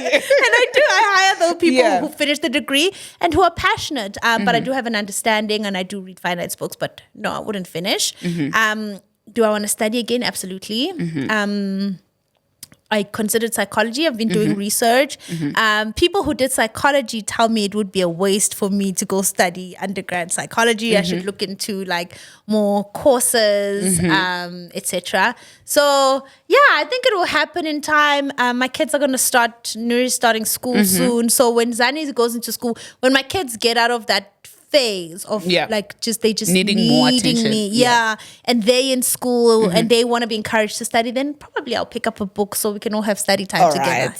I hire those people who finish the degree and who are passionate. But I do have an understanding, and I do read finance books, but no, I wouldn't finish. Do I want to study again? Absolutely. I considered psychology. I've been doing research. People who did psychology tell me it would be a waste for me to go study undergrad psychology. I should look into like more courses, etc. So yeah, I think it will happen in time. My kids are going to starting school soon. So when Zani goes into school, when my kids get out of that phase of they just needing more attention. Me, and they in school and they want to be encouraged to study, then probably I'll pick up a book so we can all have study time together.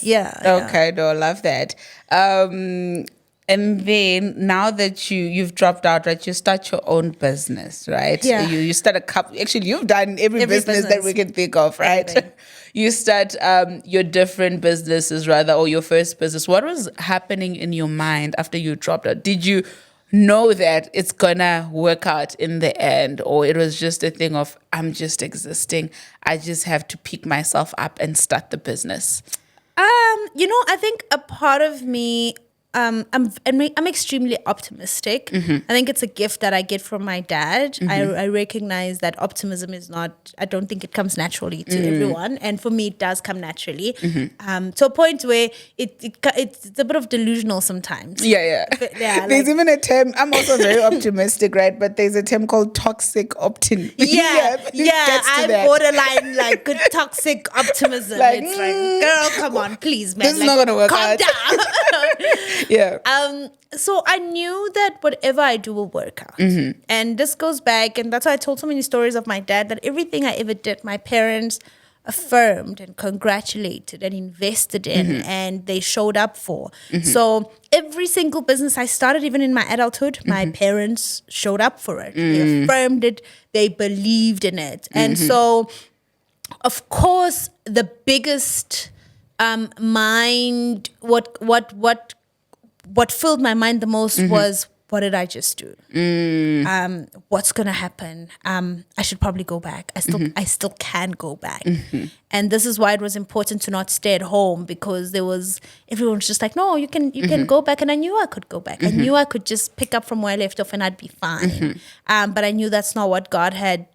Okay, no, I love that. And then now that you've dropped out, right, you start your own business, right? You start a couple. Actually, you've done every business that we can think of, right? You start your different businesses, rather, or your first business. What was happening in your mind after you dropped out? Did you know that it's gonna work out in the end, or it was just a thing of, I'm just existing, I just have to pick myself up and start the business? I think a part of me, I'm extremely optimistic. I think it's a gift that I get from my dad. I recognize that optimism is not, I don't think it comes naturally to everyone. And for me, it does come naturally. To a point where it's a bit of delusional sometimes. There's even a term, I'm also very optimistic, right? But there's a term called toxic optimism. I'm borderline like good toxic optimism. Like, it's like, girl, come on, please, man. This is not going to work out. Calm down. So I knew that whatever I do will work out. And this goes back, and that's why I told so many stories of my dad, that everything I ever did, my parents affirmed and congratulated and invested in, and they showed up for. So every single business I started, even in my adulthood, my parents showed up for it. They affirmed it. They believed in it. And so, of course, the biggest what filled my mind the most was, what did I just do? What's gonna happen? I should probably go back. I still can go back. And this is why it was important to not stay at home, because everyone was just like, no, you can go back. And I knew I could go back. I knew I could just pick up from where I left off and I'd be fine. But I knew that's not what God had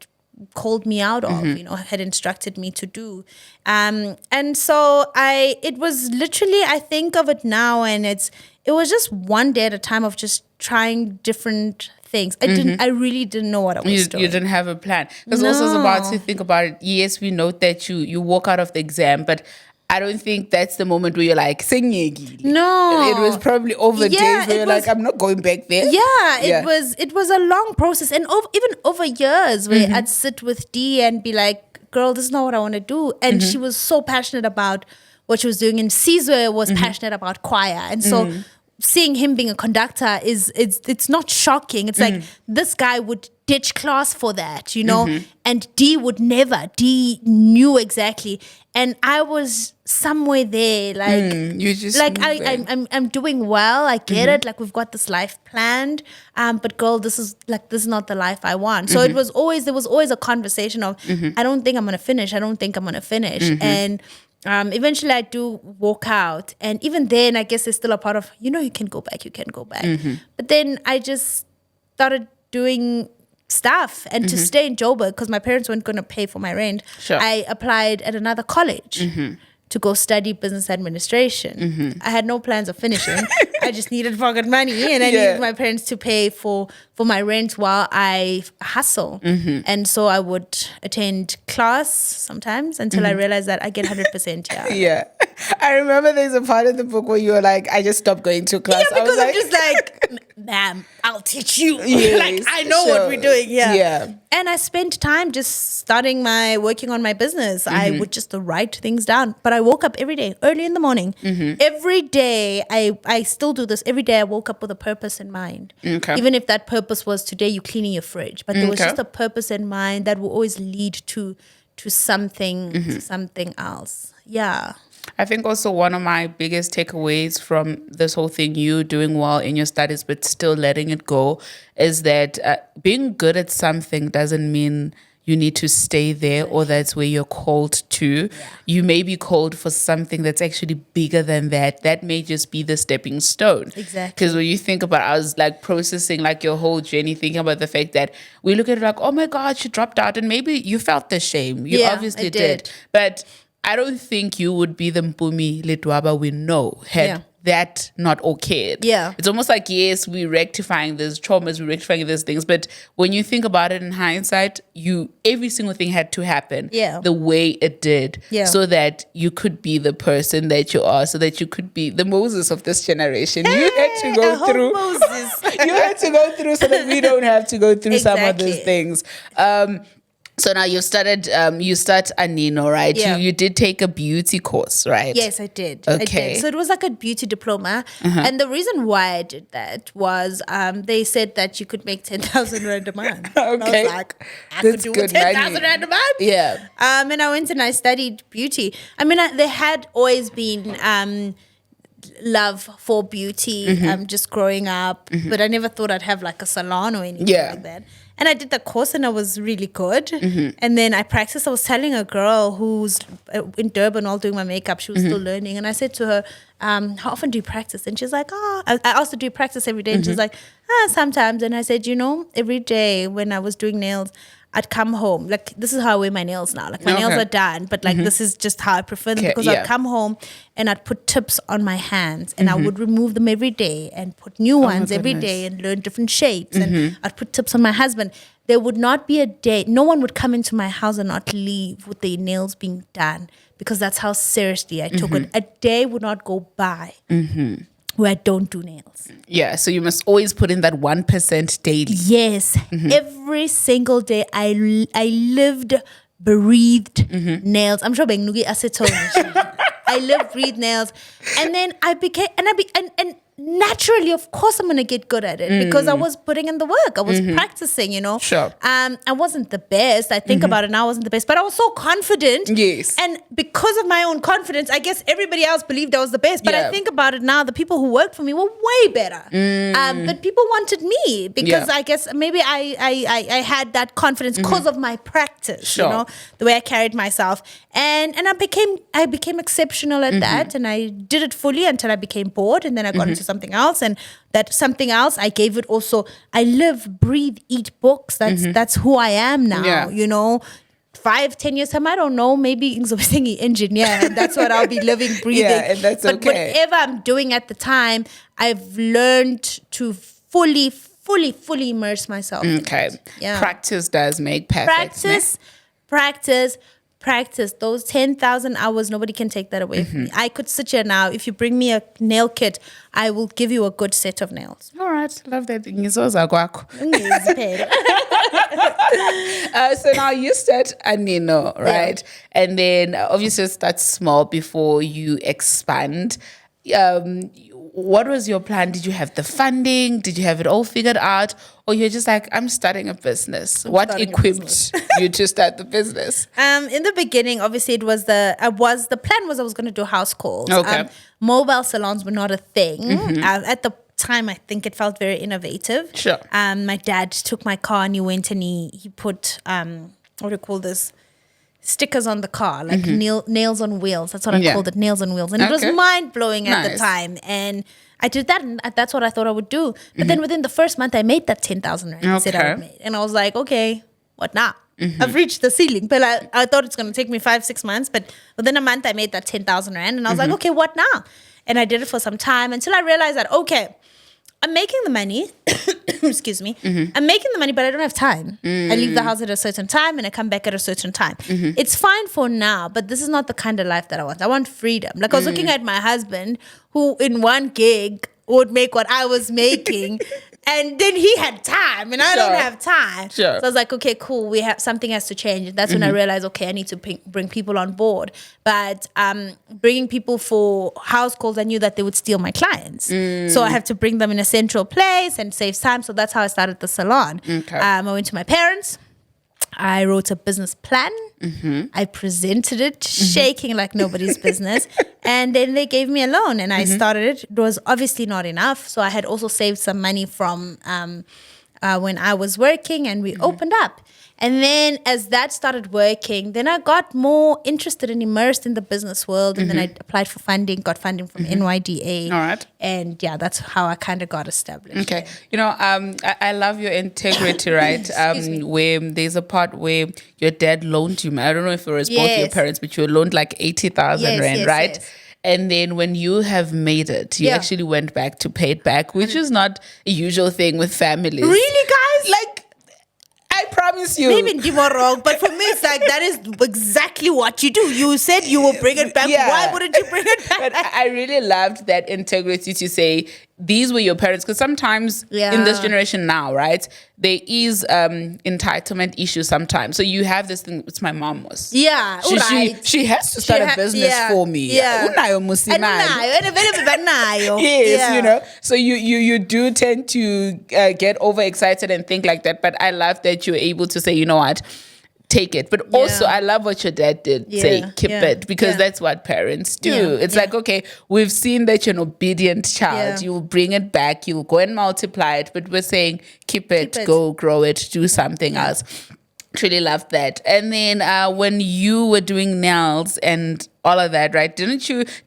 called me out of, had instructed me to do. And so it was literally, I think of it now, and it was just one day at a time of just trying different things. I really didn't know what I was doing. You didn't have a plan. Because also it's about to think about it. Yes, we note that you walk out of the exam, but I don't think that's the moment where you're like, singing. No. It was probably over days where you're like, I'm not going back there. It was a long process. And even over years where I'd sit with Dee and be like, girl, this is not what I want to do. And she was so passionate about what she was doing. And Caesar was passionate about choir. And so seeing him being a conductor it's not shocking. It's like, this guy would ditch class for that, and Dee would never. Dee knew exactly. And I was somewhere there, like, you just like I'm doing well. I get it. Like, we've got this life planned, but girl, this is not the life I want. So there was always a conversation of, I don't think I'm gonna finish. And eventually I do walk out, and even then I guess there's still a part of, you can go back. But then I just started doing stuff, and to stay in Joburg, because my parents weren't going to pay for my rent, I applied at another college to go study business administration. I had no plans of finishing. I just needed pocket money, and I needed my parents to pay for my rent while I hustle. And so I would attend class sometimes until I realized that I get 100% Yeah. I remember there's a part of the book where you were like, I just stopped going to class. Yeah, because I'm just like, ma'am, I'll teach you. Like, I know what we're doing. Yeah. And I spent time just working on my business. I would just write things down. But I woke up every day, early in the morning. Every day, I still do this. Every day I woke up with a purpose in mind. Okay. Even if that purpose was, today you're cleaning your fridge. But there was just a purpose in mind that will always lead to something else. Yeah. I think also one of my biggest takeaways from this whole thing, you doing well in your studies but still letting it go, is that being good at something doesn't mean you need to stay there, or that's where you're called to. You may be called for something that's actually bigger than that. That may just be the stepping stone. Exactly. Because when you think about, I was like processing like your whole journey, thinking about the fact that we look at it like, oh my God, she dropped out, and maybe you felt the shame. You obviously did. But I don't think you would be the Mpoomy Ledwaba we know had that not okayed. Yeah. It's almost like, yes, we're rectifying these traumas, we're rectifying these things, but when you think about it in hindsight, every single thing had to happen the way it did, so that you could be the person that you are, so that you could be the Moses of this generation. You had to go through Moses. You had to go through so that we don't have to go through some of these things. So now you started, you start Anino, right? Yeah. You did take a beauty course, right? Yes, I did. Okay. I did. So it was like a beauty diploma. And the reason why I did that was they said that you could make 10,000 Rand a month. Okay. And I was like, I could do 10,000 Rand a month? Yeah. And I went and I studied beauty. I mean, there had always been love for beauty just growing up, but I never thought I'd have like a salon or anything like that. And I did the course and I was really good. And then I practiced. I was telling a girl who's in Durban while doing my makeup, she was still learning. And I said to her, how often do you practice? And she's like, I asked her, do you practice every day? And she's like, sometimes. And I said, every day when I was doing nails, I'd come home. Like, this is how I wear my nails now. Like, my nails are done, but like, this is just how I prefer them, because I'd come home and I'd put tips on my hands and I would remove them every day and put new ones every day and learn different shapes. And I'd put tips on my husband. There would not be a day, no one would come into my house and not leave with their nails being done, because that's how seriously I took it. A day would not go by where I don't do nails. Yeah, so you must always put in that 1% daily. Yes, every single day I lived, breathed nails. I'm sure Bengnugi acetone. I lived, breathed nails, and then I became and naturally, of course, I'm gonna get good at it because I was putting in the work. I was practicing, Sure. I wasn't the best. I think about it now, I wasn't the best, but I was so confident. Yes. And because of my own confidence, I guess everybody else believed I was the best. But I think about it now, the people who worked for me were way better. But people wanted me because I guess maybe I had that confidence because of my practice, Sure. the way I carried myself. And I became exceptional at that, and I did it fully until I became bored, and then I got into something else, and that something else I gave it also. I live, breathe, eat books. That's who I am now. 5-10 years time, I don't know, maybe I'm engineer, and that's what I'll be living, breathing. And that's but whatever I'm doing at the time, I've learned to fully immerse myself. Okay. Yeah. Practice does make perfect. Practice. Those 10,000 hours, nobody can take that away from me. I could sit here now. If you bring me a nail kit, I will give you a good set of nails. All right. Love that. So now you start Anino, right? Yeah. And then obviously start small before you expand. What was your plan? Did you have the funding? Did you have it all figured out? Or you're just like, I'm starting a business. What equipped you to start the business? In the beginning, obviously it was the plan was I was going to do house calls. Okay. Mobile salons were not a thing. At the time, I think it felt very innovative. Sure. My dad took my car and he went and he put, what do you call this? Stickers on the car, like nails on wheels. That's what I called it, nails on wheels. And it was mind-blowing at the time. And I did that, and that's what I thought I would do. But then within the first month, I made that 10,000 Rand I said I would make. And I was like, okay, what now? I've reached the ceiling. But I thought it's going to take me 5-6 months. But within a month, I made that 10,000 Rand. And I was like, okay, what now? And I did it for some time until I realized that, okay, I'm making the money. Excuse me. I'm making the money, but I don't have time. I leave the house at a certain time and I come back at a certain time. It's fine for now, but this is not the kind of life that I want. I want freedom. Like I was looking at my husband who in one gig would make what I was making. And then he had time and I don't have time. Sure. So I was like, okay, cool. Something has to change. That's when I realized, okay, I need to bring people on board. But bringing people for house calls, I knew that they would steal my clients. So I have to bring them in a central place and save time. So that's how I started the salon. Okay. I went to my parents. I wrote a business plan. I presented it, shaking like nobody's business. And then they gave me a loan and I started it. It was obviously not enough. So I had also saved some money from when I was working, and we opened up. And then as that started working, then I got more interested and immersed in the business world. And then I applied for funding, got funding from NYDA. All right. And yeah, that's how I kind of got established. Okay. I love your integrity, right? Where there's a part where your dad loaned you, I don't know if it was both your parents, but you were loaned like 80,000 rand, right? Yes. And then when you have made it, you actually went back to pay it back, which is not a usual thing with families. Really, guys? Like, I promise you. Maybe you were wrong, but for me, it's like that is exactly what you do. You said you will bring it back. Yeah. Why wouldn't you bring it back? But I really loved that integrity to say these were your parents, because sometimes in this generation now, right, there is entitlement issues sometimes. So you have this thing. It's my mom was. Yeah, she has to start a business for me. Yeah. Yes, So you do tend to get overexcited and think like that. But I love that you're able to say, you know what, take it. But also I love what your dad did, say keep it, because that's what parents do. It's like, okay, we've seen that you're an obedient child, you'll bring it back, you'll go and multiply it, but we're saying keep it. Go grow it, do something else. Really love that. And then when you were doing nails and all of that, right, do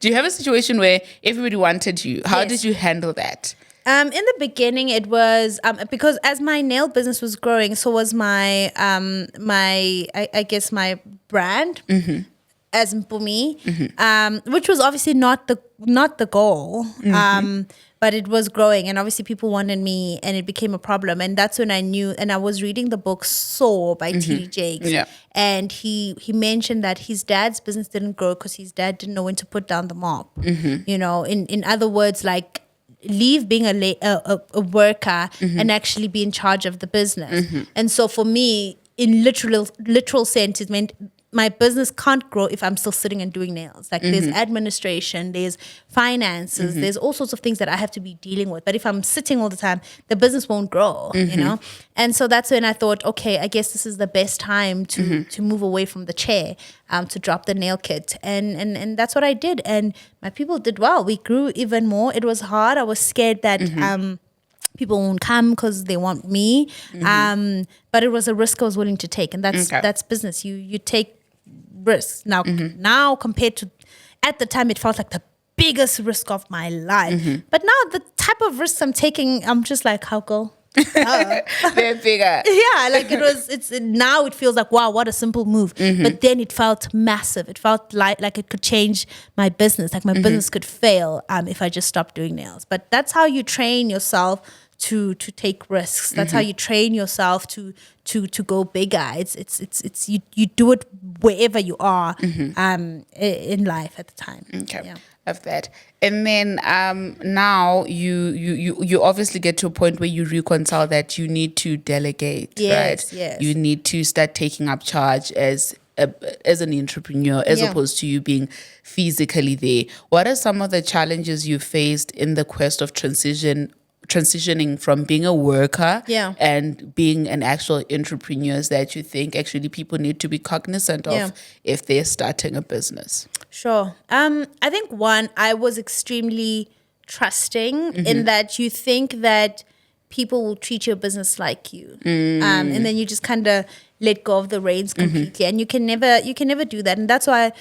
you have a situation where everybody wanted you? How did you handle that? In the beginning, it was because as my nail business was growing, so was my I guess my brand as Mpoomy, which was obviously not the goal, but it was growing, and obviously people wanted me, and it became a problem, and that's when I knew. And I was reading the book Soar by T.D. Jakes, and he mentioned that his dad's business didn't grow because his dad didn't know when to put down the mop. In other words, like, leave being a worker and actually be in charge of the business. And so for me, in literal sense, it meant my business can't grow if I'm still sitting and doing nails. Like there's administration, there's finances, there's all sorts of things that I have to be dealing with. But if I'm sitting all the time, the business won't grow, And so that's when I thought, okay, I guess this is the best time to move away from the chair, to drop the nail kit. And that's what I did. And my people did well. We grew even more. It was hard. I was scared that people won't come because they want me. But it was a risk I was willing to take. And that's business. You take risks. Now compared to, at the time, it felt like the biggest risk of my life. But now the type of risks I'm taking, I'm just like, how go? They're bigger. Yeah, like now it feels like, wow, what a simple move. But then it felt massive. It felt like it could change my business. Like my business could fail if I just stopped doing nails. But that's how you train yourself to take risks. That's how you train yourself to go bigger. It's you do it wherever you are in life at the time. Okay. Yeah. Of that. And then now you obviously get to a point where you reconcile that you need to delegate, right? Yes. You need to start taking up charge as an entrepreneur, as opposed to you being physically there. What are some of the challenges you faced in the quest of transitioning from being a worker and being an actual entrepreneur that you think actually people need to be cognizant of if they're starting a business? Sure. I think I was extremely trusting in that you think that people will treat your business like you. And then you just kind of let go of the reins completely. And you can never do that. And that's why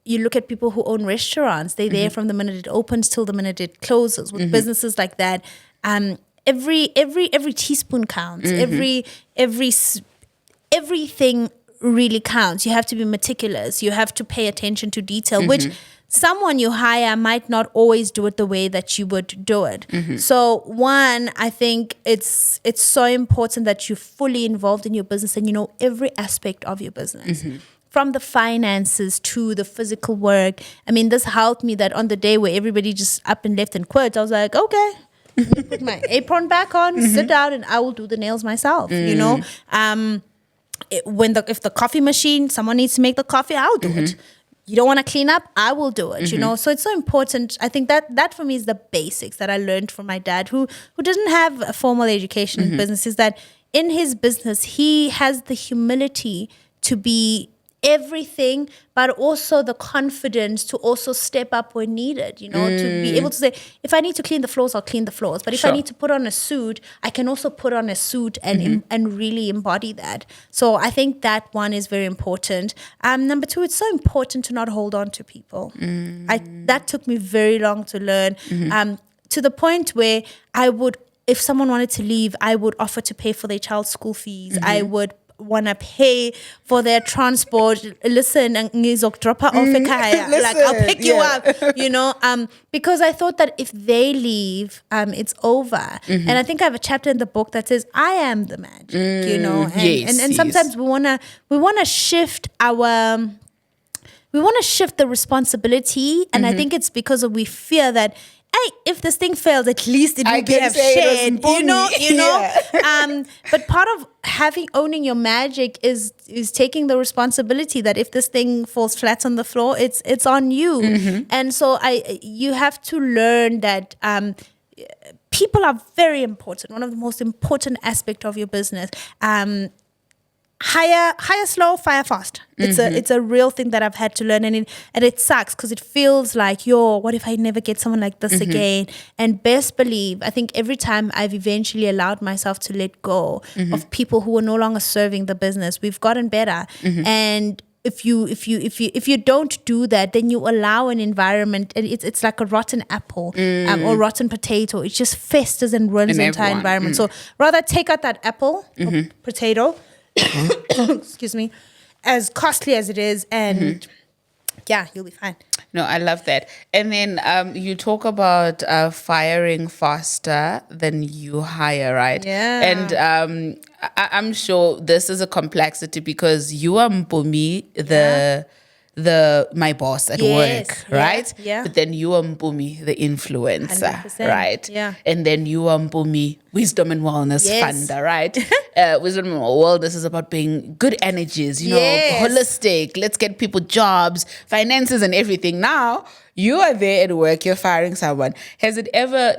you look at people who own restaurants. They're there from the minute it opens till the minute it closes. With businesses like that, every teaspoon counts. Everything really counts. You have to be meticulous. You have to pay attention to detail, which someone you hire might not always do it the way that you would do it. So I think it's so important that you're fully involved in your business and you know every aspect of your business. From the finances to the physical work. I mean, this helped me that on the day where everybody just up and left and quit, I was like, okay, let me put my apron back on, sit down, and I will do the nails myself, you know? If the coffee machine, someone needs to make the coffee, I'll do it. You don't want to clean up, I will do it, you know? So it's so important. I think that for me is the basics that I learned from my dad, who doesn't have a formal education in business, is that in his business, he has the humility to be everything, but also the confidence to also step up when needed, to be able to say, if I need to clean the floors, I'll clean the floors. But if I need to put on a suit, I can also put on a suit and and really embody that. So I think that one is very important. Number two, it's so important to not hold on to people. That took me very long to learn, to the point where I would, if someone wanted to leave, I would offer to pay for their child's school fees. I would want to pay for their transport. Listen, drop her off like I'll pick you up, because I thought that if they leave, it's over. And I think I have a chapter in the book that says I am the magic, and sometimes we wanna shift the responsibility, and I think it's because we fear that, hey, if this thing fails, at least it will be shared, but part of owning your magic is taking the responsibility that if this thing falls flat on the floor, it's on you. And so you have to learn that people are very important. One of the most important aspects of your business. Hire slow, fire fast. It's a real thing that I've had to learn, and it sucks because it feels like, what if I never get someone like this again? And best believe, I think every time I've eventually allowed myself to let go of people who are no longer serving the business, we've gotten better. And if you don't do that, then you allow an environment, and it's like a rotten apple or rotten potato. It just festers and ruins the entire environment. So rather take out that apple or potato. Excuse me, as costly as it is, and you'll be fine. No, I love that. And then you talk about firing faster than you hire, right? Yeah. And I'm sure this is a complexity because you are Mpoomy, my boss at work, right? Yeah. But then you are Mpoomy, the influencer, 100%. right? Yeah. And then you are Mpoomy, wisdom and wellness funder, right? Wisdom and wellness is about being good energies, holistic. Let's get people jobs, finances, and everything. Now you are there at work, you're firing someone. Has it ever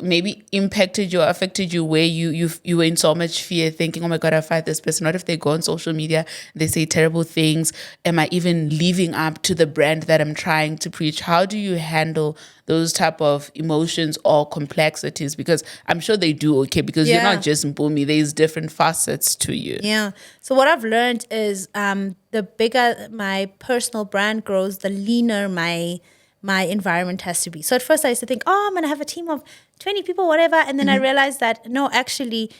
maybe impacted you or affected you where you were in so much fear thinking, oh my God, I fired this person? What if they go on social media, they say terrible things? Am I even living up to the brand that I'm trying to preach? How do you handle those type of emotions or complexities? Because I'm sure they do, because you're not just Mpoomy, there's different facets to you. Yeah. So what I've learned is the bigger my personal brand grows, the leaner my environment has to be. So at first I used to think, I'm going to have a team of 20 people, whatever. And then I realized that, no, actually,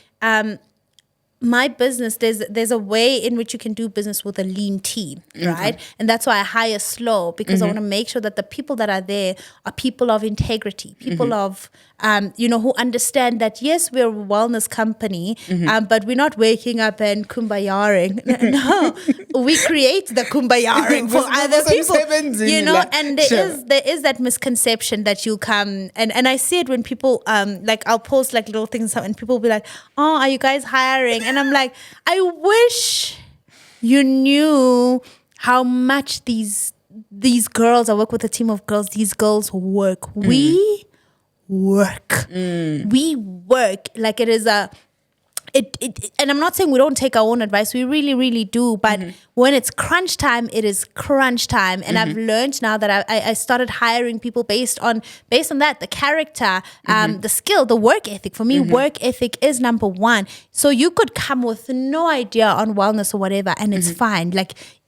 my business, there's a way in which you can do business with a lean team, right? And that's why I hire slow, because I want to make sure that the people that are there are people of integrity, people of, who understand that, yes, we're a wellness company, but we're not waking up and kumbayaring. No, we create the kumbayaring for other people, and there is that misconception that you'll come, and I see it when people, I'll post little things and people will be like, oh, are you guys hiring? And I'm like, I wish you knew how much these girls, I work with a team of girls, these girls work. We work. We work like it is and I'm not saying we don't take our own advice. We really, really do. But when it's crunch time, it is crunch time. And I've learned now that I started hiring people based on that, the character, the skill, the work ethic. For me, work ethic is number one. So you could come with no idea on wellness or whatever, and it's fine.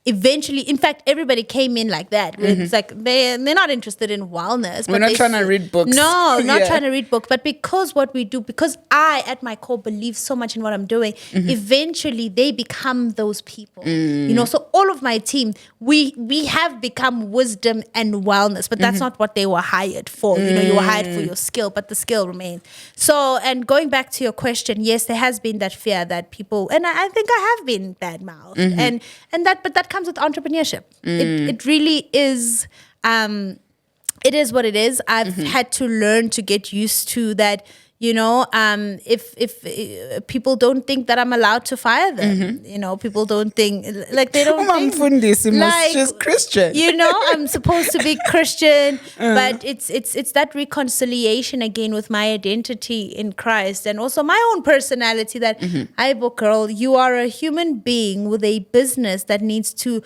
Eventually, in fact, everybody came in like that. It's like they're not interested in wellness. We're not trying to read books. No, not trying to read books. But because what we do, because I, at my core, believe so much in what I'm doing, eventually they become those people. So all of my team, we have become wisdom and wellness, but that's not what they were hired for. You were hired for your skill, but the skill remains. So, and going back to your question, yes, there has been that fear that people, and I think I have been bad-mouthed, and that comes with entrepreneurship. It really is. It is what it is. I've had to learn to get used to that. if people don't think that I'm allowed to fire them, people don't think they don't think just Christian. I'm supposed to be Christian, but it's that reconciliation again with my identity in Christ and also my own personality that I book girl, you are a human being with a business that needs to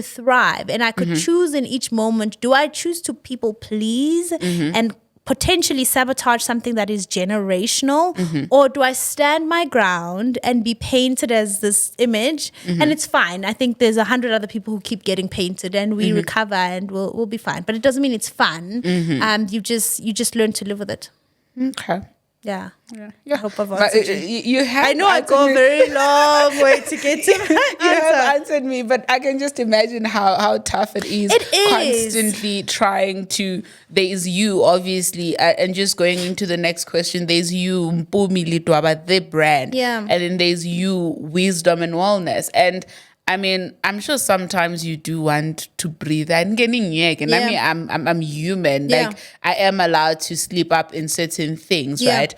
thrive, and I could choose in each moment. Do I choose to people please and potentially sabotage something that is generational, or do I stand my ground and be painted as this image? And it's fine. I think there's 100 other people who keep getting painted, and we recover, and we'll be fine. But it doesn't mean it's fun. You just learn to live with it. Okay. Yeah. I hope I've answered you. I know I go a very long way to get to my answer. You have answered me, but I can just imagine how tough it is. It is. Constantly trying to, there is you, obviously, and just going into the next question, there's you, Mpoomy Ledwaba, the brand. Yeah. And then there's you, wisdom and wellness. And I mean, I'm sure sometimes you do want to breathe. I'm getting yak, and I mean, I'm human. Yeah. Like, I am allowed to slip up in certain things, right?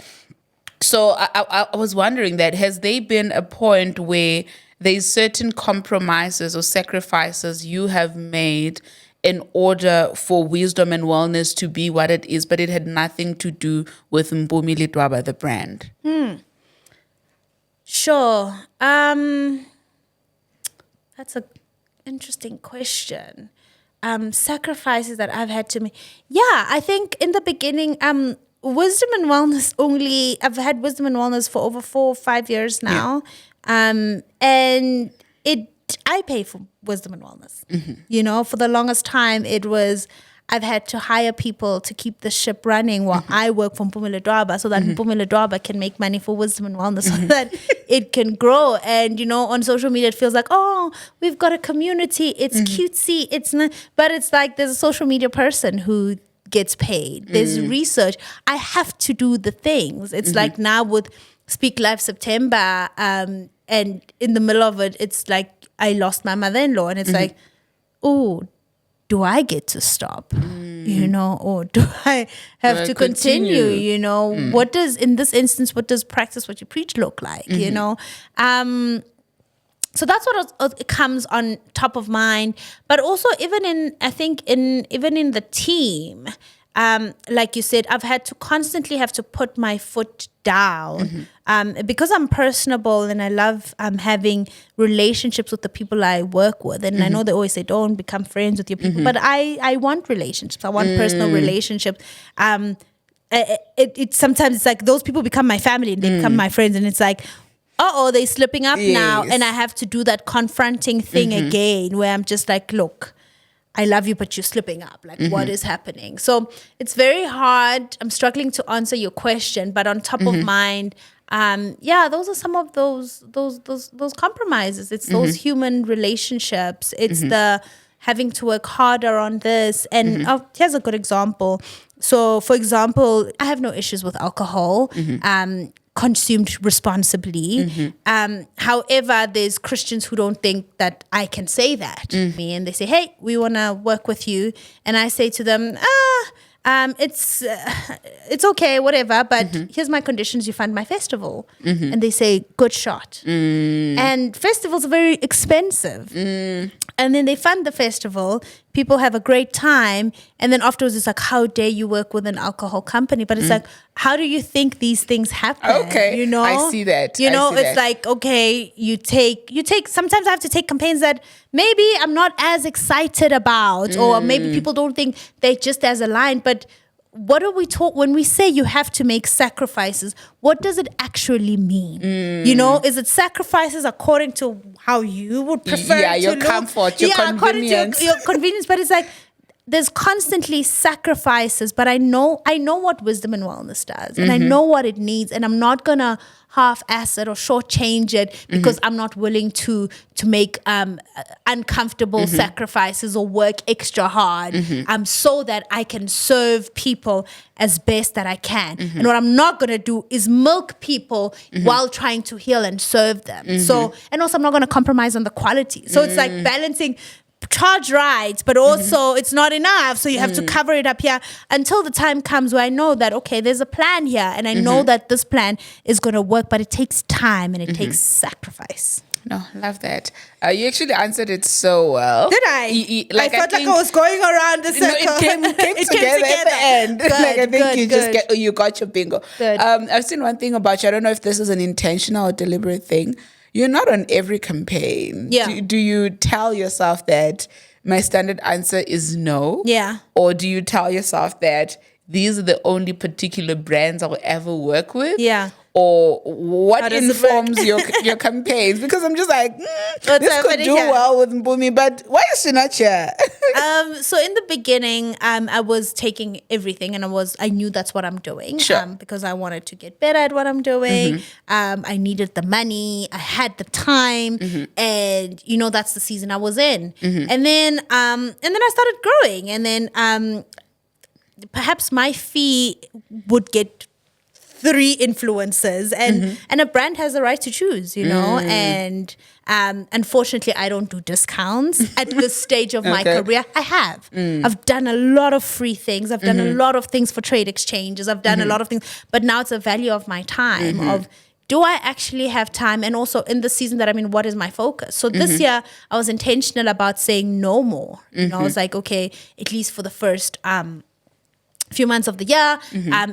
So I was wondering that, has there been a point where there's certain compromises or sacrifices you have made in order for wisdom and wellness to be what it is, but it had nothing to do with Mpoomy Ledwaba, the brand? Sure. That's an interesting question. Sacrifices that I've had to make. Yeah, I think in the beginning, wisdom and wellness I've had wisdom and wellness for over 4 or 5 years now. And I pay for wisdom and wellness. For the longest time, I've had to hire people to keep the ship running while I work for Mpoomy Ledwaba, so that Mpoomy Ledwaba can make money for wisdom and wellness, so that it can grow. And, on social media, it feels like, oh, we've got a community. It's cutesy. It's not, but it's like there's a social media person who gets paid. There's research. I have to do the things. It's like now with Speak Live September, and in the middle of it, it's like I lost my mother-in-law, and it's like, oh, do I get to stop, or do I have to continue? What does, in this instance, what does practice what you preach look like, So that's what comes on top of mind. But also even in the team, like you said, I've had to constantly have to put my foot down because I'm personable and I love having relationships with the people I work with. And I know they always say, don't become friends with your people. But I want relationships. I want personal relationships. It sometimes it's like those people become my family and they become my friends. And it's like, they're slipping up now. And I have to do that confronting thing again where I'm just like, look, I love you, but you're slipping up. Like, what is happening? So it's very hard. I'm struggling to answer your question, but on top of mind, those are some of those compromises. It's those human relationships. It's the having to work harder on this. And here's a good example. So, for example, I have no issues with alcohol. Consumed responsibly. However, there's Christians who don't think that I can say that. And they say, hey, we want to work with you. And I say to them, it's okay, whatever, but here's my conditions, you fund my festival. And they say, good shot. And festivals are very expensive. And then they fund the festival, people have a great time, and then afterwards it's like, how dare you work with an alcohol company? But it's like, how do you think these things happen? Okay, I see that. It's like, okay, you take, sometimes I have to take campaigns that maybe I'm not as excited about, or maybe people don't think they're just as aligned, but what do we talk when we say you have to make sacrifices? What does it actually mean? Is it sacrifices according to how you would prefer? Yeah, your comfort, your convenience. According to your convenience. But it's like there's constantly sacrifices. But I know what wisdom and wellness does, and I know what it needs, and I'm not gonna half-ass it or shortchange it because I'm not willing to make uncomfortable sacrifices or work extra hard so that I can serve people as best that I can. And what I'm not going to do is milk people while trying to heal and serve them. So, and also I'm not going to compromise on the quality. So it's like balancing charge right, but also it's not enough. So you have to cover it up here until the time comes where I know that, okay, there's a plan here. And I know that this plan is going to work, but it takes time and it takes sacrifice. No, love that. You actually answered it so well. Did I? I felt like I was going around the circle. No, it came together at the end. Good, like I think good. you got your bingo. Good. I've seen one thing about you. I don't know if this is an intentional or deliberate thing. You're not on every campaign. Yeah. Do you tell yourself that my standard answer is no? Yeah. Or do you tell yourself that these are the only particular brands I'll ever work with? Yeah. Or what does it informs your campaigns? Because I'm just like, this could do here? well with Mpoomy, but why is she not here? So in the beginning, I was taking everything, and I knew that's what I'm doing. Sure. Because I wanted to get better at what I'm doing. I needed the money, I had the time, and that's the season I was in. And then I started growing, and then perhaps my fee would get 3 influencers, and a brand has the right to choose, and unfortunately I don't do discounts at this stage of my career. I have. I've done a lot of free things. I've done a lot of things for trade exchanges. I've done a lot of things, but now it's a value of my time of, do I actually have time? And also in the season that I'm in, what is my focus? So this year I was intentional about saying no more. I was like, okay, at least for the first few months of the year,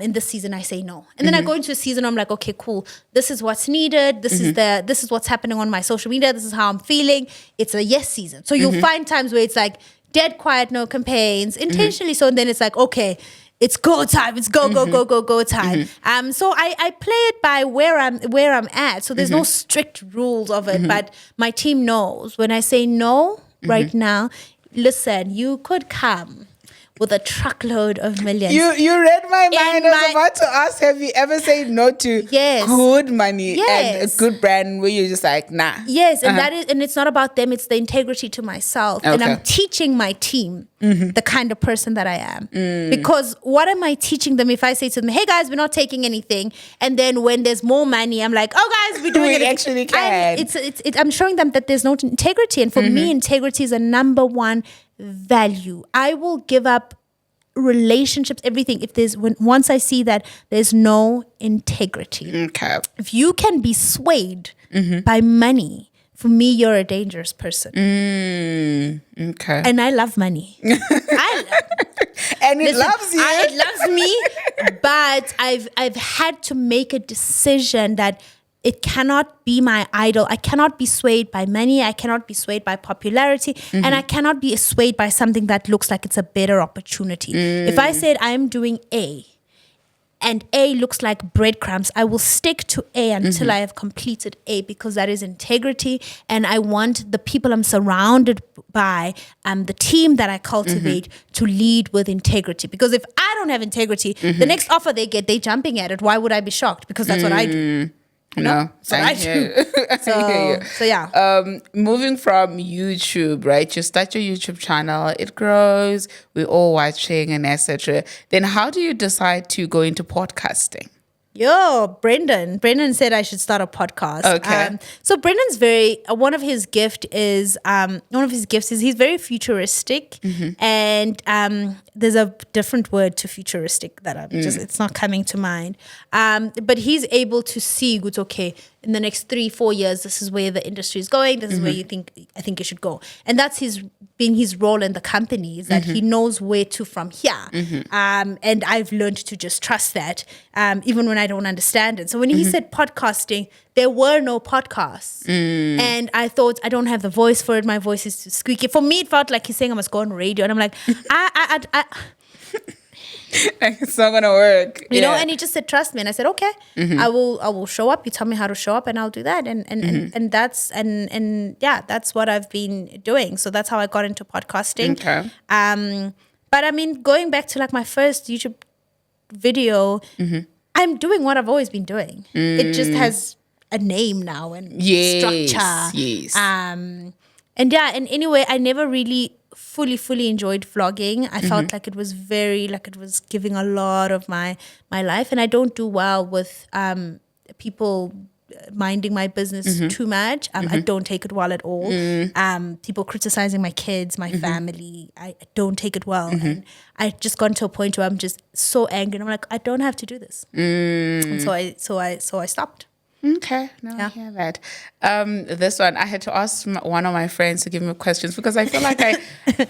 in this season I say no, and then I go into a season, I'm like, okay, cool, this is what's needed, this is what's happening on my social media, this is how I'm feeling. It's a yes season. So you'll find times where it's like dead quiet, no campaigns, intentionally so, and then it's like, okay, it's go time, it's go time. So I play it by where I'm at. So there's no strict rules of it, but my team knows when I say no right now, listen, you could come with a truckload of millions. You read my mind. I was about to ask, have you ever said no to good money and a good brand where you're just like, nah? Yes, and and it's not about them, it's the integrity to myself. And I'm teaching my team the kind of person that I am. Because what am I teaching them if I say to them, hey guys, we're not taking anything, and then when there's more money, I'm like, oh guys, we're doing it. We actually can. I'm showing them that there's no integrity. And for me, integrity is a number one value. I will give up relationships, everything, once I see that there's no integrity. Okay. If you can be swayed by money, for me, you're a dangerous person. Okay. And I love money. And it loves you. It loves me, but I've had to make a decision that it cannot be my idol. I cannot be swayed by money. I cannot be swayed by popularity. And I cannot be swayed by something that looks like it's a better opportunity. If I said I'm doing A and A looks like breadcrumbs, I will stick to A until I have completed A, because that is integrity. And I want the people I'm surrounded by, the team that I cultivate, to lead with integrity. Because if I don't have integrity, the next offer they get, they're jumping at it. Why would I be shocked? Because that's what I do. No, I do. So yeah. Moving from YouTube, right? You start your YouTube channel, it grows, we're all watching and etc. Then how do you decide to go into podcasting? Brendan said I should start a podcast. Okay. So Brendan's one of his gifts is he's very futuristic, and there's a different word to futuristic that it's not coming to mind. But he's able to see, good, okay, in the next 3-4 years, this is where the industry is going. This is where I think it should go. And that's been his role in the company, is that he knows where to from here. And I've learned to just trust that, even when I don't understand it. So when he said podcasting, there were no podcasts. And I thought, I don't have the voice for it. My voice is too squeaky. For me, it felt like he's saying I must go on radio. And I'm like, it's not gonna work, you know. And he just said, trust me. And I said, okay, I will show up. You tell me how to show up, and I'll do that. And that's what I've been doing. So that's how I got into podcasting. Okay. But I mean, going back to like my first YouTube video, I'm doing what I've always been doing. It just has a name now and structure. Yes. And anyway, I never really fully enjoyed vlogging. I felt like it was it was giving a lot of my life, and I don't do well with people minding my business too much. I don't take it well at all. People criticizing my kids, my family, I don't take it well. And I just got to a point where I'm just so angry. And I'm like, I don't have to do this. And so I stopped. Okay, now I hear that. This one, I had to ask one of my friends to give me questions because I feel like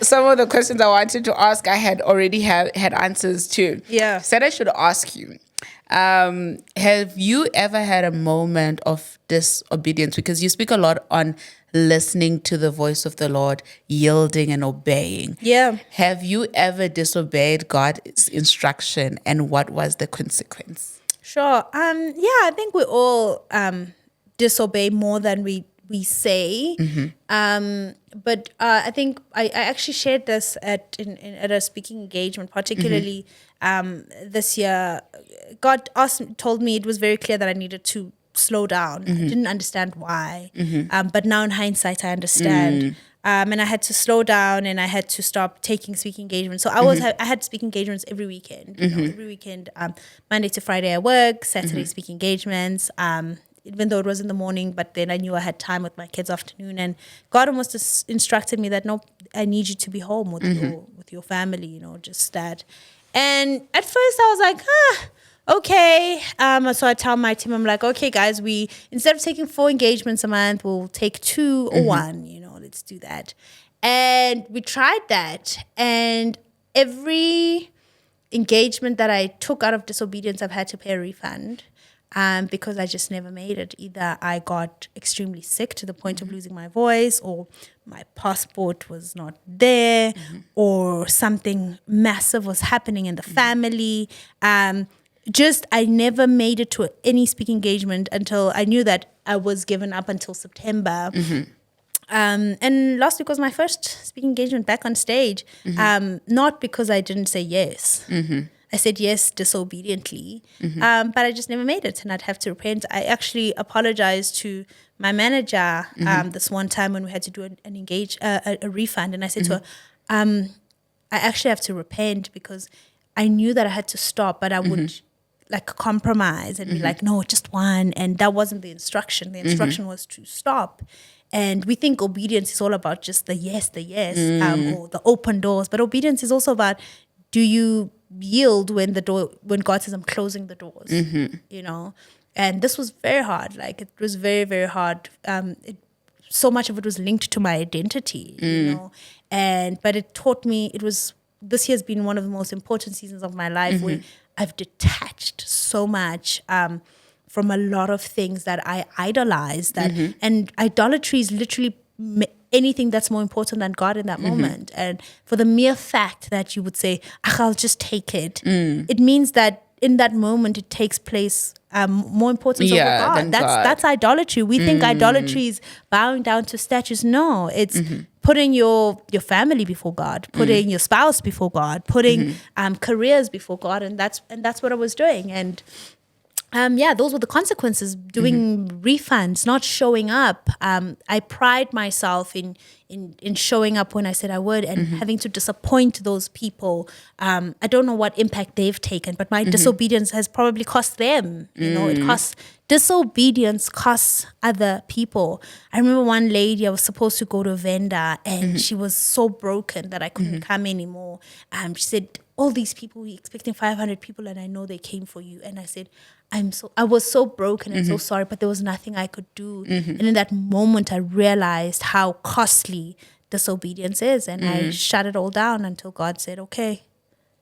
some of the questions I wanted to ask, I had already had answers to. Yeah. Said I should ask you. Have you ever had a moment of disobedience? Because you speak a lot on listening to the voice of the Lord, yielding and obeying. Yeah. Have you ever disobeyed God's instruction, and what was the consequence? Sure. I think we all disobey more than we say. But I think I actually shared this at a speaking engagement, particularly this year. God told me it was very clear that I needed to slow down. I didn't understand why. But now in hindsight, I understand. And I had to slow down and I had to stop taking speaking engagements. So I had speaking engagements every weekend. You know, every weekend, Monday to Friday I work, Saturday speaking engagements. Even though it was in the morning, but then I knew I had time with my kids afternoon. And God almost just instructed me that, no, I need you to be home with your family, you know, just that. And at first I was like, okay. So I tell my team, I'm like, okay, guys, we, instead of taking 4 engagements a month, we'll take 2 or 1, you know, let's do that. And we tried that. And every engagement that I took out of disobedience, I've had to pay a refund. Because I just never made it. Either I got extremely sick to the point of losing my voice, or my passport was not there, or something massive was happening in the family. I never made it to any speaking engagement until I knew that I was given up until September. And last week was my first speaking engagement back on stage. Not because I didn't say yes. I said yes disobediently, but I just never made it, and I'd have to repent. I actually apologized to my manager this one time when we had to do a refund, and I said to her, I actually have to repent because I knew that I had to stop, but I would like compromise and be like, no, just one, and that wasn't the instruction. The instruction was to stop. And we think obedience is all about just the yes, or the open doors, but obedience is also about, do you yield when God says I'm closing the doors, you know? And this was very hard. Like, it was very, very hard. So much of it was linked to my identity, you know? But it taught me, this year's been one of the most important seasons of my life where I've detached so much from a lot of things that I idolized. And idolatry is literally anything that's more important than God in that moment. And for the mere fact that you would say, I'll just take it, it means that in that moment it takes place more importance over God. That's idolatry. We think idolatry is bowing down to statues. No, it's putting your family before God, putting your spouse before God, putting careers before God, and that's what I was doing. And those were the consequences. Doing refunds, not showing up. I pride myself in showing up when I said I would, and having to disappoint those people. I don't know what impact they've taken, but my disobedience has probably cost them. You know, disobedience costs other people. I remember one lady, I was supposed to go to a vendor, and she was so broken that I couldn't come anymore. She said, all these people, we're expecting 500 people, and I know they came for you. And I said, I was so broken and so sorry, but there was nothing I could do. And in that moment, I realized how costly disobedience is. And I shut it all down until God said, okay,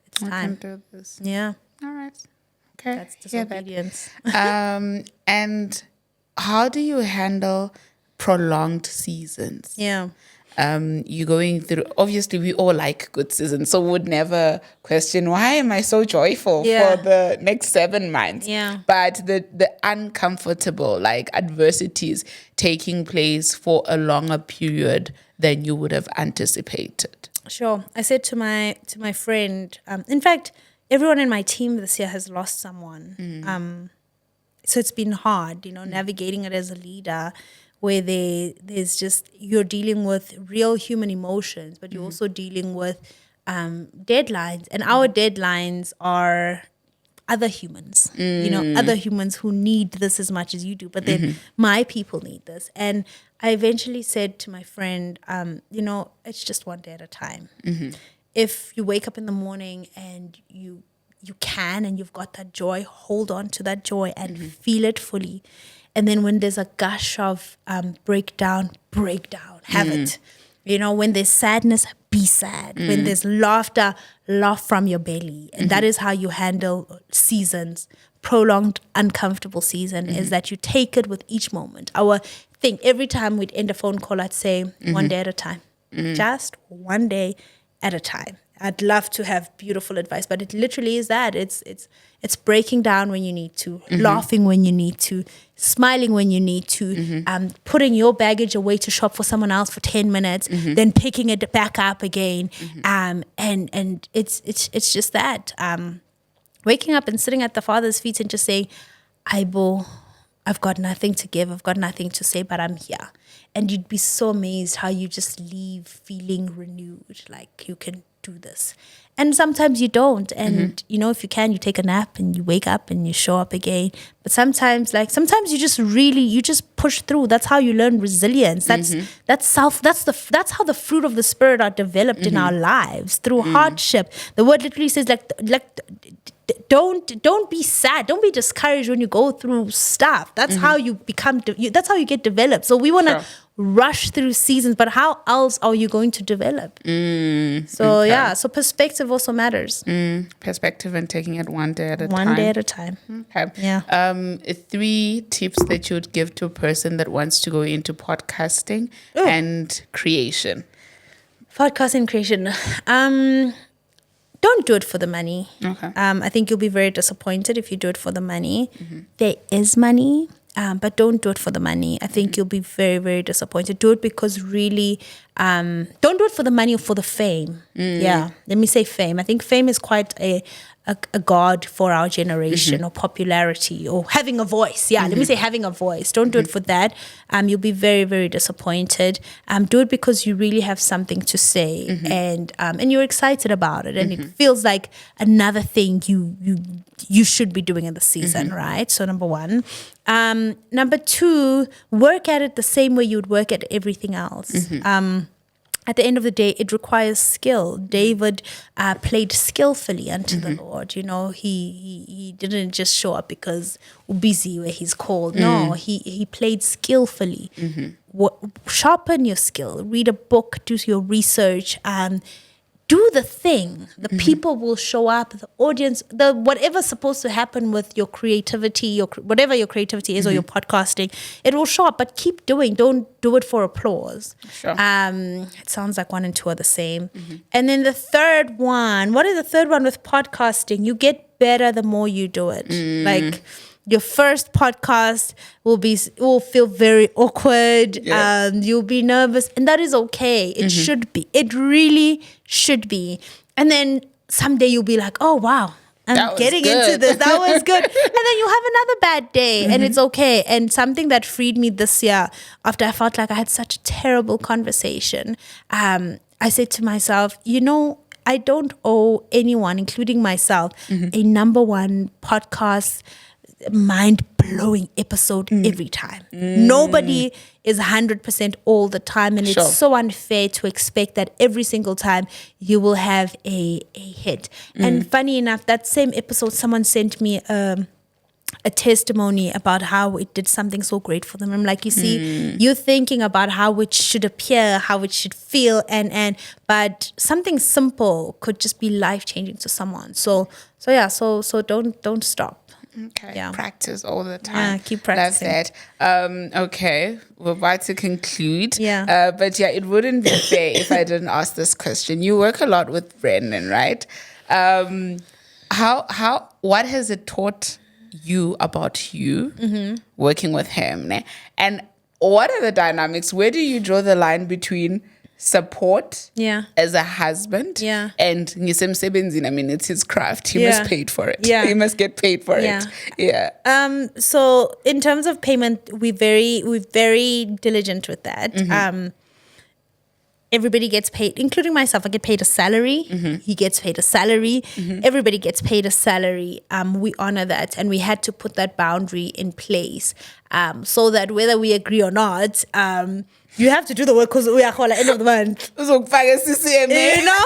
it's time. I can do this. Yeah. All right. Okay. That's disobedience. And how do you handle prolonged seasons? Yeah. You're going through, obviously we all like good seasons, so would never question, why am I so joyful for the next 7 months? Yeah. But the uncomfortable, like, adversities taking place for a longer period than you would have anticipated. Sure. I said to my friend, in fact, everyone in my team this year has lost someone. So it's been hard, navigating it as a leader, where there's just, you're dealing with real human emotions, but you're also dealing with deadlines. And our deadlines are other humans, other humans who need this as much as you do, but then my people need this. And I eventually said to my friend, it's just one day at a time. If you wake up in the morning and you can, and you've got that joy, hold on to that joy and feel it fully. And then when there's a gush of breakdown, have it. When there's sadness, be sad. When there's laughter, laugh from your belly. And that is how you handle seasons. Prolonged, uncomfortable season is that you take it with each moment. Our thing, every time we'd end a phone call, I'd say, one day at a time. Just one day at a time. I'd love to have beautiful advice, but it literally is that. It's breaking down when you need to, laughing when you need to, smiling when you need to, putting your baggage away to shop for someone else for 10 minutes, then picking it back up again. And it's just that. Waking up and sitting at the Father's feet and just saying, Aibo, I've got nothing to give, I've got nothing to say, but I'm here. And you'd be so amazed how you just leave feeling renewed, like you can do this. And sometimes you don't. And, if you can, you take a nap and you wake up and you show up again. But sometimes you just push through. That's how you learn resilience. That's how the fruit of the Spirit are developed in our lives, through hardship. The word literally says don't be sad. Don't be discouraged when you go through stuff. That's how you become. That's how you get developed. So we want to rush through seasons, but how else are you going to develop? So perspective also matters. Perspective and taking it one day at a time. One day at a time. Okay. Yeah. 3 tips that you would give to a person that wants to go into podcasting and creation. Podcasting creation. Don't do it for the money. Okay. I think you'll be very disappointed if you do it for the money. There is money, but don't do it for the money. I think you'll be very, very disappointed. Do it because really, don't do it for the money or for the fame. Yeah, let me say fame. I think fame is quite a god for our generation, or popularity, or having a voice. Yeah, let me say having a voice. Don't do it for that. You'll be very, very disappointed. Do it because you really have something to say, and you're excited about it, and it feels like another thing you should be doing in the season, right? So number 1. Number 2, work at it the same way you would work at everything else. At the end of the day, it requires skill. David played skillfully unto the Lord. He didn't just show up because busy where he's called. No, he played skillfully. Sharpen your skill. Read a book. Do your research. Do the thing. The people will show up. The audience, whatever's supposed to happen with your creativity, whatever your creativity is, or your podcasting, it will show up. But keep doing. Don't do it for applause. Sure. It sounds like 1 and 2 are the same. And then the third one. What is the third one with podcasting? You get better the more you do it. Like, your first podcast will feel very awkward. Yeah. You'll be nervous, and that is okay. It should be. It really should be. And then someday you'll be like, oh wow, I'm getting into this. That was good. And then you have another bad day, and it's okay. And something that freed me this year, after I felt like I had such a terrible conversation, I said to myself, I don't owe anyone, including myself, a number 1 podcast mind-blowing episode every time. Nobody is 100% all the time, and it's so unfair to expect that every single time you will have a hit. And funny enough, that same episode, someone sent me a testimony about how it did something so great for them. I'm like, you see, you're thinking about how it should appear, how it should feel, but something simple could just be life-changing to someone. So don't stop. Okay. Yeah. Practice all the time. Yeah, keep practicing. Love that. Okay, we're about to conclude. Yeah. But it wouldn't be fair if I didn't ask this question. You work a lot with Brendan, right? What has it taught you about you working with him? And what are the dynamics? Where do you draw the line between support as a husband and ngisemsebenzini? I mean, it's his craft. He must pay for it. He must get paid for it. So in terms of payment, we're very diligent with that. everybody gets paid, including myself. I get paid a salary. He gets paid a salary. Everybody gets paid a salary. We honor that, and we had to put that boundary in place so that whether we agree or not, you have to do the work because we are at the end of the month. You know,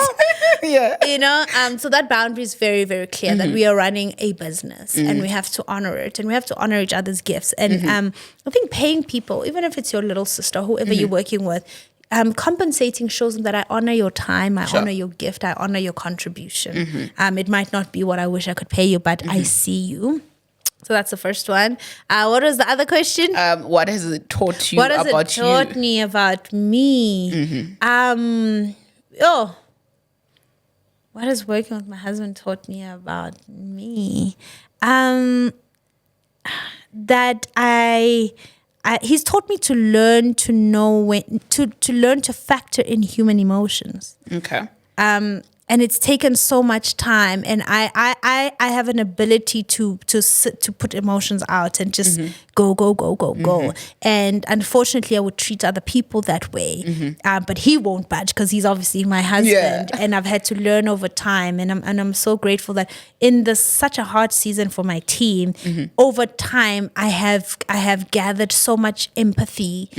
Yeah. you know. So that boundary is very, very clear that we are running a business and we have to honor it, and we have to honor each other's gifts. And I think paying people, even if it's your little sister, whoever you're working with. Compensating shows them that I honor your time, I honor your gift, I honor your contribution. It might not be what I wish I could pay you, but I see you. So that's the first one. What was the other question? What has it taught you about you? What has it taught me about me? What has working with my husband taught me about me? That he's taught me to learn to know when to learn to factor in human emotions. Okay. And it's taken so much time, and I have an ability to put emotions out and just go. And unfortunately, I would treat other people that way. But he won't budge because he's obviously my husband, and I've had to learn over time. And I'm so grateful that in this such a hard season for my team, over time I have gathered so much empathy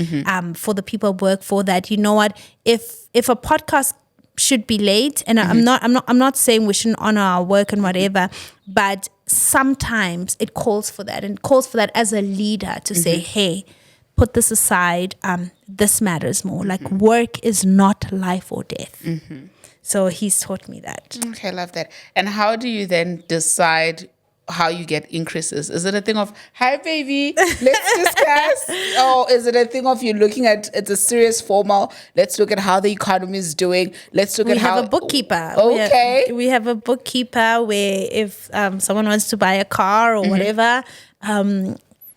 for the people I work for. That, you know what, if a podcast should be late, and I'm not saying we shouldn't honor our work and whatever, but sometimes it calls for that, and it calls for that as a leader to say, hey, put this aside, this matters more. Like, work is not life or death. So he's taught me that. Okay, I love that. And how do you then decide how you get increases? Is it a thing of, hi baby, let's discuss? Or is it a thing of you looking at, it's a serious formal, let's look at how the economy is doing, let's look at how... We have a bookkeeper. Okay. We have a bookkeeper where if someone wants to buy a car or whatever,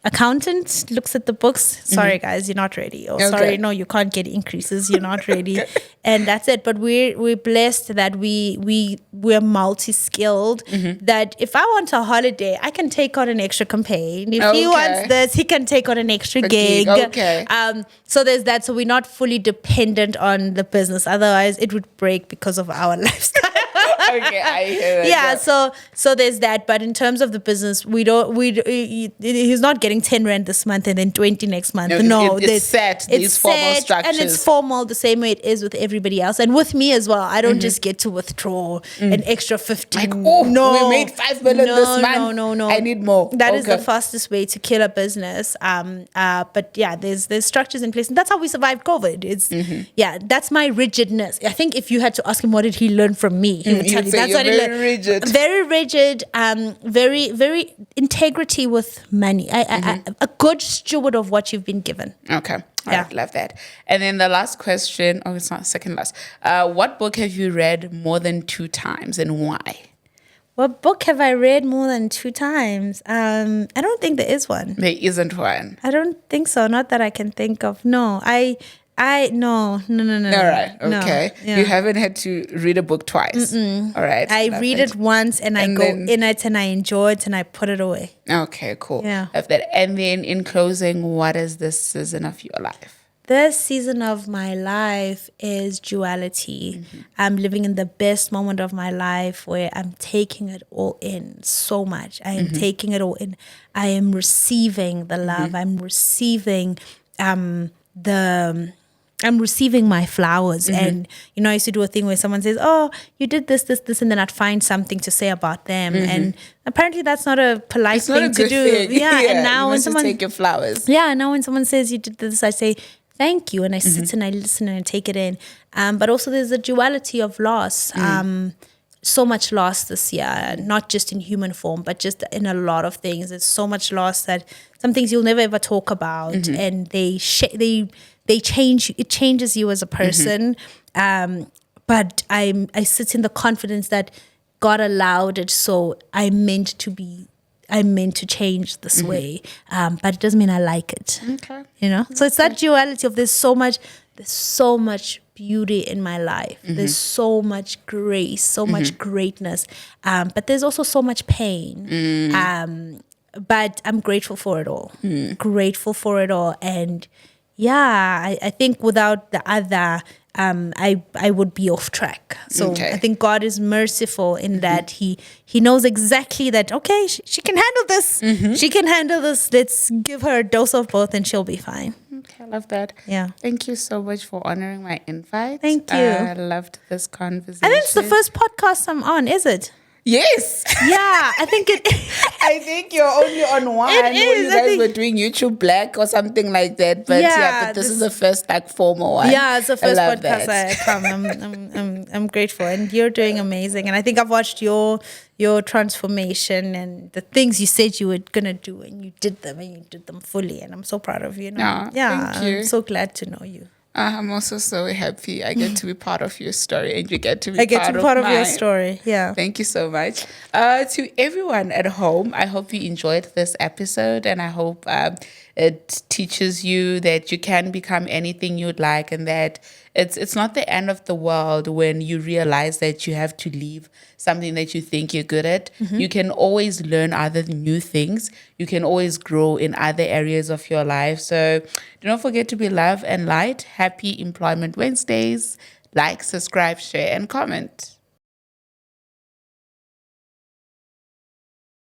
accountant looks at the books. Sorry guys, you're not ready. Or sorry, no, you can't get increases. You're not ready. And that's it. But we're blessed that we're multi-skilled. That if I want a holiday, I can take on an extra campaign. If he wants this, he can take on an extra gig. Okay. So there's that. So we're not fully dependent on the business. Otherwise, it would break because of our lifestyle. Okay, I hear that. Yeah, so there's that. But in terms of the business, he's not getting 10 rand this month and then 20 next month. No, it's set. These formal structures, and it's formal the same way it is with everybody else, and with me as well. I don't just get to withdraw an extra 15. Like, we made 5 million this month. No. I need more. That is the fastest way to kill a business. But yeah, there's structures in place, and that's how we survived COVID. It's that's my rigidness. I think if you had to ask him what did he learn from me, he would tell you that's what he learned. Very rigid, very integrity with money. A good steward of what you've been given. Okay. All right, love that. And then the last question, it's not second last. What book have you read more than 2 times and why? What book have I read more than 2 times? I don't think there is one. There isn't one. I don't think so. Not that I can think of. No, no. All right. Okay. No, yeah. You haven't had to read a book twice. All right. I read it once and I go in it and I enjoy it and I put it away. Okay, cool. Yeah. Love that. And then in closing, what is this season of your life? This season of my life is duality. I'm living in the best moment of my life where I'm taking it all in so much. I am taking it all in. I am receiving the love. I'm receiving I'm receiving my flowers. And, I used to do a thing where someone says, oh, you did this, and then I'd find something to say about them. And apparently that's not a polite thing to do. Thing. Yeah. And now when someone take your flowers. Yeah. Now when someone says you did this, I say, thank you. And I sit and I listen and I take it in. But also there's a duality of loss. So much loss this year, not just in human form, but just in a lot of things. There's so much loss that some things you'll never ever talk about, and they change. It changes you as a person. But I sit in the confidence that God allowed it, so I meant to change this way. But it doesn't mean I like it. Okay. So it's that duality of there's so much beauty in my life. There's so much grace, so much greatness. But there's also so much pain. But I'm grateful for it all. Grateful for it all. And yeah, I think without the other, I would be off track. So Okay. I think God is merciful in that He knows exactly that, okay, she can handle this. She can handle this. Let's give her a dose of both and she'll be fine. Okay, I love that. Yeah. Thank you so much for honoring my invite. Thank you. I loved this conversation. I think it's the first podcast I'm on, is it? Yes. Yeah, I think it. I think you're only on one. It When is, you I guys think- were doing YouTube Black or something like that. But Yeah, but this is this- the first like formal one. Yeah, it's the first I love podcast that. I come. I'm grateful, and you're doing amazing. And I think I've watched your transformation and the things you said you were gonna do, and you did them, and you did them fully. And I'm so proud of you. Aw, thank you. I'm so glad to know you. I'm also so happy I get to be part of your story and you get to be I get to be part of your mine. story. Yeah. Thank you so much. To everyone at home, I hope you enjoyed this episode and I hope it teaches you that you can become anything you'd like and that it's not the end of the world when you realize that you have to leave something that you think you're good at. You can always learn other new things. You can always grow in other areas of your life. So do not forget to be love and light. Happy Employment Wednesdays. Like, subscribe, share, and comment.